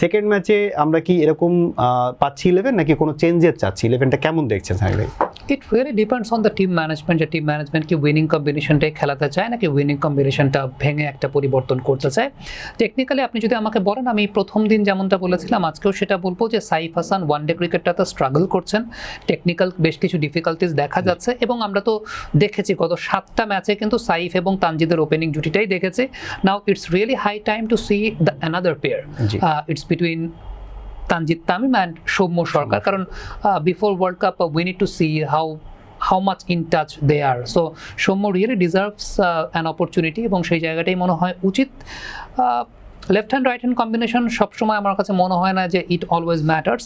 Second ম্যাচে আমরা কি এরকম পাচ্ছি 11 নাকি কোনো চেঞ্জের চাচ্ছি? 11টা কেমন দেখছেন সাহেব ভাই? It really depends on the team management, যে টিম ম্যানেজমেন্ট কি উইনিং কম্বিনেশনটাই খেলাতে চায় নাকি উইনিং কম্বিনেশনটা ভেঙে একটা পরিবর্তন করতে চায়। টেকনিক্যালি আপনি যদি আমাকে বলেন, আমি প্রথম দিন যেমনটা বলেছিলাম আজকেও সেটা বলবো যে সাইফ হাসান ওয়ানডে ক্রিকেটটাতে স্ট্রাগল করছেন, টেকনিক্যাল বেশ কিছু ডিফিকাল্টিস দেখা যাচ্ছে এবং আমরা তো দেখেছি গত 7টা ম্যাচে কিন্তু সাইফ এবং তানজিদের ওপেনিং জুটিটাই দেখেছি। Now it's really high time to see the another pair, it's between Tanzid Tamim and Soumya Sarkar, কারণ before world cup we need to see how much in touch they are. So Shomo really deserves an opportunity এবং সেই জায়গাটাই মনে হয় উচিত। Left hand right hand combination সবসময় আমার কাছে মনে হয় না যে ইট অলওয়েজ ম্যাটার্স।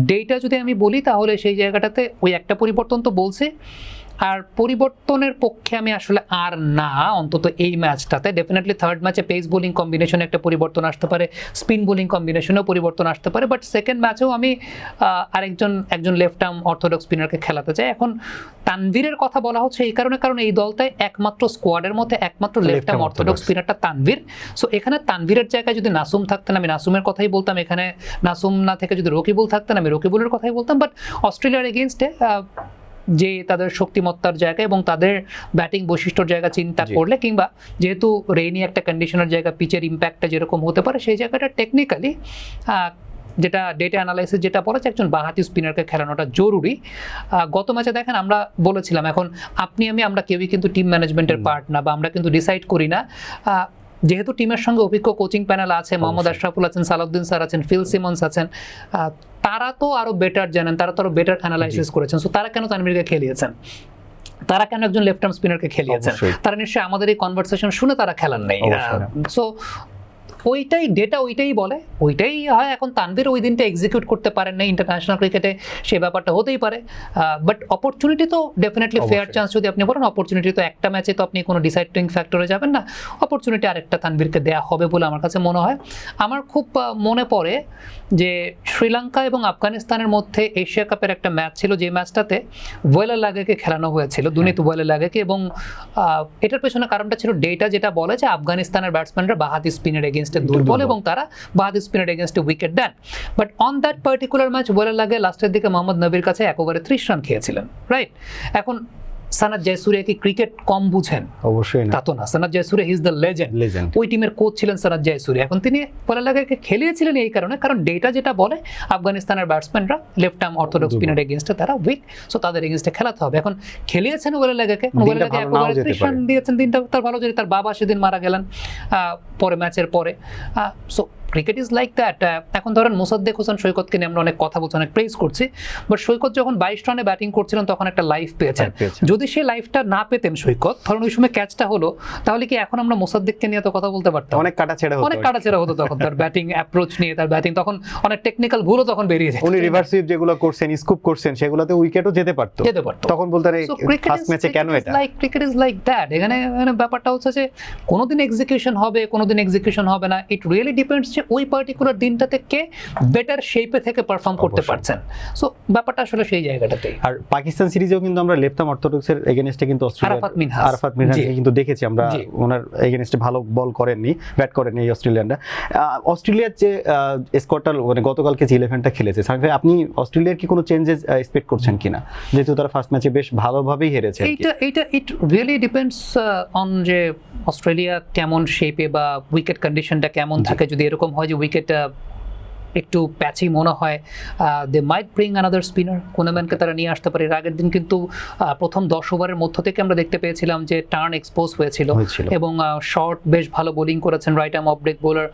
ডেটা যদি আমি বলি তাহলে সেই জায়গাটাতে ওই একটা পরিবর্তন তো বলছে, আর পরিবর্তনের পক্ষে আমি আসলে আর না, অন্তত এই ম্যাচটাতে। ডেফিনেটলি থার্ড ম্যাচে পেস বোলিং কম্বিনেশনে একটা পরিবর্তন আসতে পারে, স্পিন বোলিং কম্বিনেশনেও পরিবর্তন আসতে পারে, বাট সেকেন্ড ম্যাচেও আমি একজন লেফট আর্ম অর্থোডক্স স্পিনারকে খেলাতে চাই। এখন তানভীরের কথা বলা হচ্ছে এই কারণে, কারণ এই দলটায় একমাত্র স্কোয়াডের মধ্যে একমাত্র লেফট আর্ম অর্থোডক্স স্পিনারটা তানভীর। সো এখানে তানভীরের জায়গায় যদি নাসুম থাকতেন আমি নাসুমের কথাই বলতাম, এখানে নাসুম না থেকে যদি রকিবুল থাকতেন আমি রকিবুলের কথাই বলতাম। বাট অস্ট্রেলিয়ার এগেইনস্টে যে তাদের শক্তিমত্তার জায়গা এবং তাদের ব্যাটিং বৈশিষ্ট্যর জায়গা চিন্তা করলে, কিংবা যেহেতু রেইনি একটা কন্ডিশনের জায়গা, পিচের ইম্প্যাক্টটা যেরকম হতে পারে, সেই জায়গাটা টেকনিক্যালি যেটা ডেটা অ্যানালাইসিস যেটা বলে যে একজন বাঁহাতি স্পিনারকে খেলানোটা জরুরি। গত ম্যাচে দেখেন আমরা বলেছিলাম, এখন আমরা কেউই কিন্তু টিম ম্যানেজমেন্টের পার্ট না, বা আমরা কিন্তু ডিসাইড করি না। যেহেতু টিমের সঙ্গে অভিজ্ঞ কোচিং প্যানেল আছে, মোহাম্মদ আশরাফুল আছেন, সালাউদ্দিন স্যার আছেন, ফিল সিমন্স আছেন, তারা তো আরো বেটার জানেন, তারা তো আরো বেটার অ্যানালাইসিস করেছেন। সো তারা কেন তানভীরকে খেলিয়েছেন, তারা কেন একজন লেফট আর্ম স্পিনারকে খেলিয়েছেন, তারা নিশ্চয়ই আমাদের এই কনভারসেশন শুনে তারা খেলান নাই। সো ওইটাই ডেটা ওইটাই বলে, ওইটাই হয়। এখন তানভীর ওই দিনটা এক্সিকিউট করতে পারেন না, ইন্টারন্যাশনাল ক্রিকেটে সে ব্যাপারটা হতেই পারে। বাট অপরচুনিটি তো ডেফিনেটলি ফেয়ার চান্স যদি আপনি বলেন, অপরচুনিটি তো একটা ম্যাচে তো আপনি কোনো ডিসাইডিং ফ্যাক্টরে যাবেন না, অপরচুনিটি আরেকটা তানভীরকে দেওয়া হবে বলে আমার কাছে মনে হয়। আমার খুব মনে পড়ে যে শ্রীলঙ্কা এবং আফগানিস্তানের মধ্যে এশিয়া কাপের একটা ম্যাচ ছিল, যে ম্যাচটাতে ওয়েলেলাগেকে খেলানো হয়েছিল, দুনিত ওয়েলেলাগেকে, এবং এটার পেছনে কারণটা ছিল ডেটা যেটা বলে যে আফগানিস্তানের ব্যাটসম্যানরা বাঁহাতি স্পিনের এগেইনস্টে দুর্বল এবং তারা বাঁহাতি স্পিনের এগেইনস্টে উইকেট দেন। But on that particular match Wellalage লাস্টের দিকে মোহাম্মদ নবীর কাছে 1 ওভারে 30 রান খেয়েছিলেন, রাইট? এখন সানাত জয়সুরিয়া কি ক্রিকেট কম বুঝেন? অবশ্যই না, তা তো না। Sanat Jayasuriya is the legend, ওই টিমের কোচ ছিলেন সানাত জয়সুরিয়া। এখন তিনি ওয়েলেলাগেকে খেলিয়েছিলেন এই কারণে, কারণ ডেটা যেটা বলে আফগানিস্তানের ব্যাটসম্যানরা লেফট আর্ম অর্থোডক্স স্পিনার এগেইনস্টে তারা উইক, সো তাদের এগেইনস্টে খেলাতে হবে। এখন খেলিয়েছেন ওয়েলেলাগেকে, 1 ওভারে 30 রান দিয়েছেন, দিনটা তার ভালো যদি তার বাবা সেদিন মারা গেলেন পরে ম্যাচের পরে। So cricket is like that. এখন ধরেন মোসাদ্দেক হোসেন সৈকতকে নিয়ে আমরা অনেক কথা বলছি, অনেক প্রেজ করছি, বাট সৈকত যখন 22 রানে ব্যাটিং করছিলেন তখন একটা লাইফ পেয়েছেন। যদি সেই লাইফটা না পেতেন সৈকত, ধরুন ওই সময় ক্যাচটা হলো, তাহলে কি এখন আমরা মোসাদ্দেককে নিয়ে তো কথা বলতে পারতাম? অনেক কাটাছেড়া হতো তখন তার ব্যাটিং অ্যাপ্রোচ নিয়ে, তার ব্যাটিং তখন অনেক টেকনিক্যাল ভুলও তখন বেরিয়ে যেত। উনি রিভার্স সুইপ যেগুলো করছেন, স্কুপ করছেন, সেগুলোতে উইকেটও যেতে পারতো। তখন বলতে ফার্স্ট ম্যাচে কেন এটা? Cricket is like that. এখানে ব্যাপারটা হচ্ছে যে কোনোদিন এক্সিকিউশন হবে, কোনোদিন এক্সিকিউশন হবে না। ইট রিয়েলি ডিপেন্ডস যে ওই পার্টিকুলার দিনটাতে কে বেটার শেপে থেকে পারফর্ম করতে পারছেন। সো ব্যাপারটা আসলে সেই জায়গাটাতে। আর পাকিস্তান সিরিজেও কিন্তু আমরা লেফট আর্ম অর্থোডক্সের এগেইনস্টে কিন্তু আরাফাত মিনহাজকে কিন্তু দেখেছি আমরা, ওনার এগেইনস্টে ভালো বল করেননি, ব্যাট করেননি অস্ট্রেলিয়ানরা। অস্ট্রেলিয়ার যে স্কোয়াডটা মানে গতকালকে যে 11টা খেলেছে, আপনি অস্ট্রেলিয়ার কি কোনো চেঞ্জেস এক্সপেক্ট করছেন কিনা, যেহেতু তারা ফার্স্ট ম্যাচে বেশ ভালোভাবেই হেরেছে? এইটা ইট রিয়েলি ডিপেন্ডস অন যে অস্ট্রেলিয়া কেমন শেপে বা উইকেট কন্ডিশনটা কেমন থাকে। যদি এরকম হয় যে উইকেট একটু প্যাচি মনে হয়, দে মাইট ব্রিং আনাদার স্পিনার, কোনাম্যানকে তারা নিয়ে আসতে পারে। এর আগের দিন কিন্তু প্রথম 10 ওভারের মধ্য থেকে আমরা দেখতে পেয়েছিলাম যে টার্ন এক্সপোজ হয়েছিল এবং শর্ট বেশ ভালো বোলিং করেছেন right arm off break bowler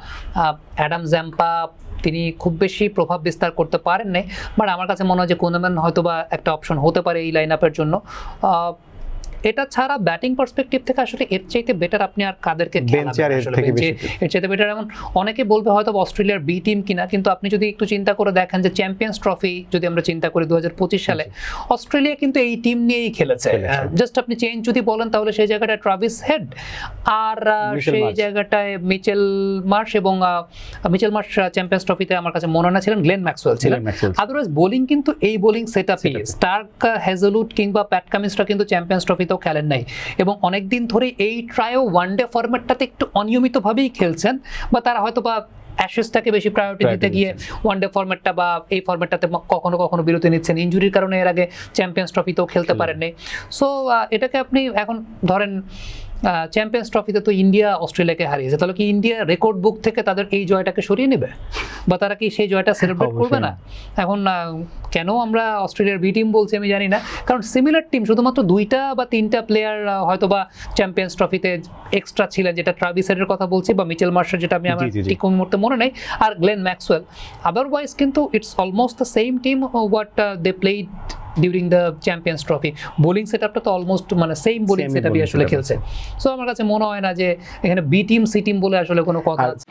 Adam Zampa. তিনি খুব বেশি প্রভাব বিস্তার করতে পারেন নাই, বাট আমার কাছে মনে হয় যে কোনাম্যান হয়তো বা একটা অপশন হতে পারে এই লাইন আপের জন্য। এটা ছাড়া ব্যাটিং পার্সপেক্টিভ থেকে আসলে এর চাইতে বেটার আপনি আর কাদেরকে এর চাইতে বেটার? এমন অনেকে বলবে হয়তো অস্ট্রেলিয়ার বি টিম কিনা, কিন্তু আপনি যদি একটু চিন্তা করে দেখেন যে চ্যাম্পিয়ন্স ট্রফি যদি আমরা চিন্তা করি 2025 সালে, অস্ট্রেলিয়া কিন্তু এই টিম নিয়েই খেলেছে। জাস্ট আপনি চেঞ্জ যদি বলেন তাহলে সেই জায়গাটায় ট্রাভিস হেড আর সেই জায়গাটায় মিচেল মার্শ, এবং মিচেল মার্শ চ্যাম্পিয়ন্স ট্রফিতে আমার কাছে মনে না ছিলেন গ্লেন ম্যাক্সওয়েল ছিলেন। আদারওয়াইজ বোলিং কিন্তু এই বোলিং সেটআপই স্টার্ক, হ্যাজেলউড কিংবা প্যাট কামিন্সরা কিন্তু চ্যাম্পিয়ন্স ট্রফিতে ট্রাইতেও খেলেন নাই এবং অনেক দিন ধরে এই ট্রাইও ওয়ানডে ফরম্যাটটাতে একটু অনিয়মিতভাবেই খেলছেন, বা তারা হয়তো বা অ্যাশেজটাকে বেশি প্রায়োরিটি দিতে গিয়ে ওয়ানডে ফরম্যাটটা বা এই ফরম্যাটটাতে কখনো কখনো বিরতি নিচ্ছেন, ইনজুরির কারণে এর আগে চ্যাম্পিয়ন্স ট্রফিতেও খেলতে পারেননি। সো এটাকে আপনি এখন ধরেন চ্যাম্পিয়ন্স ট্রফিতে তো ইন্ডিয়া অস্ট্রেলিয়াকে হারিয়েছে, তাহলে কি ইন্ডিয়া রেকর্ড বুক থেকে তাদের এই জয়টাকে সরিয়ে নেবে, বা তারা কি সেই জয়টা সেলিব্রেট করবে না? এখন কেন আমরা অস্ট্রেলিয়ার বি টিম বলছি আমি জানি না, কারণ সিমিলার টিম শুধুমাত্র 2টা বা 3টা প্লেয়ার হয়তো বা চ্যাম্পিয়ন্স ট্রফিতে এক্সট্রা ছিলেন, যেটা ট্রাভিস হেডের কথা বলছি বা মিচেল মার্শার, যেটা আমি আমার ঠিক কোন মুহূর্তে মনে নেই, আর গ্লেন ম্যাক্সওয়েল। আদারওয়াইজ কিন্তু it's almost the same team what they played during the Champions Trophy. Bowling set আপটা তো অলমোস্ট মানে সেম বোলিং সেট আপই আসলে খেলছে। সো আমার কাছে মনে হয় না যে এখানে বি টিম সি টিম বলে আসলে কোনো কথা আছে।